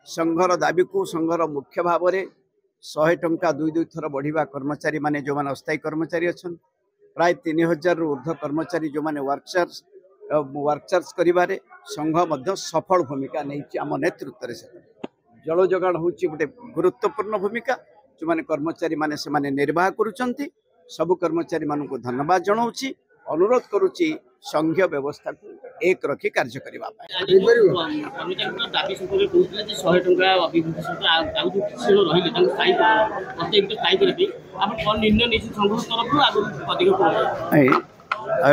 संघर दाबी को संघर मुख्य भाव में 100 टंका दुई दुई थर बढ़िया कर्मचारी माने जो माने अस्थायी कर्मचारी अच्छा प्राय 3000 रु ऊर्ध्व कर्मचारी जो माने वर्कचार्ज करिबारे संघ मध्य सफल भूमिका नहीं आम नेतृत्व से जल जोगाण हूँ गोटे गुरुत्वपूर्ण भूमिका जो माने कर्मचारी माने से माने निर्वाह करुचंती सबु कर्मचारी मानक धन्यवाद जनाऊँगी अनुरोध करुच्ची संघीय व्यवस्था को एक रखी कार्य करने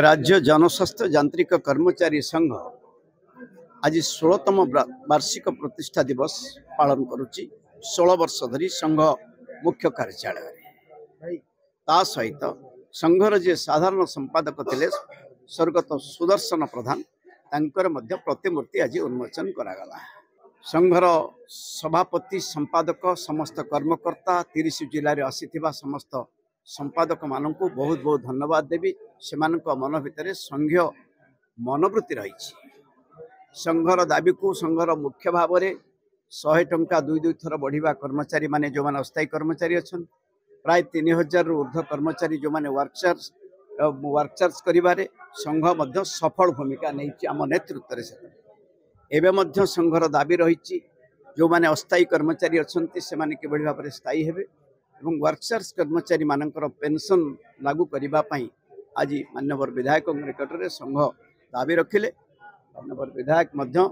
राज्य जनस्वास्थ्य यांत्रिक कर्मचारी संघ आज 16तम वार्षिक प्रतिष्ठा दिवस पालन करुच्ची 16 वर्ष धरी संघ मुख्य कार्यालय ता सहित संघर जे साधारण संपादक थे स्वर्गत सुदर्शन प्रधान तांकर मध्य प्रतिमूर्ति आज उन्मोचन करागला। संघर सभापति संपादक समस्त कर्मकर्ता 30 जिले में आसीथिबा समस्त संपादक मानक बहुत बहुत धन्यवाद देवी से मन भितर संघीय मनोवृत्ति रही संघर दाबी को संघर मुख्य भाव में 100 टंका दुई दुई थर बढ़िया कर्मचारी माने जो माने अस्थायी कर्मचारी अच्छा प्राय 3000 रु ऊर्ध्व कर्मचारी जो माने वर्कचार्ज करिबारे संघ मध्य सफल भूमिका नहीं आम नेतृत्व से एवं मध्य संघर दाबी रही जो माने अस्थायी कर्मचारी अच्छा से माने किभली भाव में स्थायी हेबे एवं वर्कचार्ज कर्मचारी मानकर पेंशन लागू करने आज माननीय विधायक निकट में संघ दाबी रखिले माननीय विधायक मध्य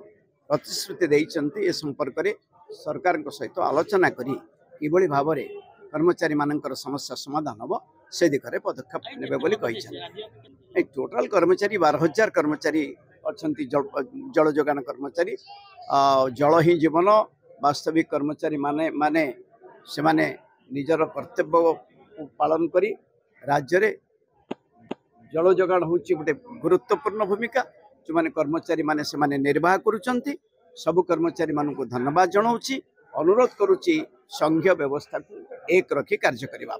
प्रतिश्रुति देइचंती ए संपर्क में सरकार सहित आलोचना करी किभली भाव में कर्मचारी मानकर समस्या समाधान हम से दिगरे पदक्षेप नेबे बोली कहिछन। टोटाल कर्मचारी 12000 कर्मचारी अछंती जल जोगान कर्मचारी जल ही जीवन वास्तविक कर्मचारी माने से माने निजर कर्तव्य पालन करी राज्य रे जल जोगाण हूँ गोटे गुरुत्वपूर्ण भूमिका जो माने कर्मचारी माने से माने निर्वाह करुचंती सबु कर्मचारी मानक धन्यवाद जनाऊँगी अनुरोध करुच्ची संघीय व्यवस्था को एक रखी कार्य करने।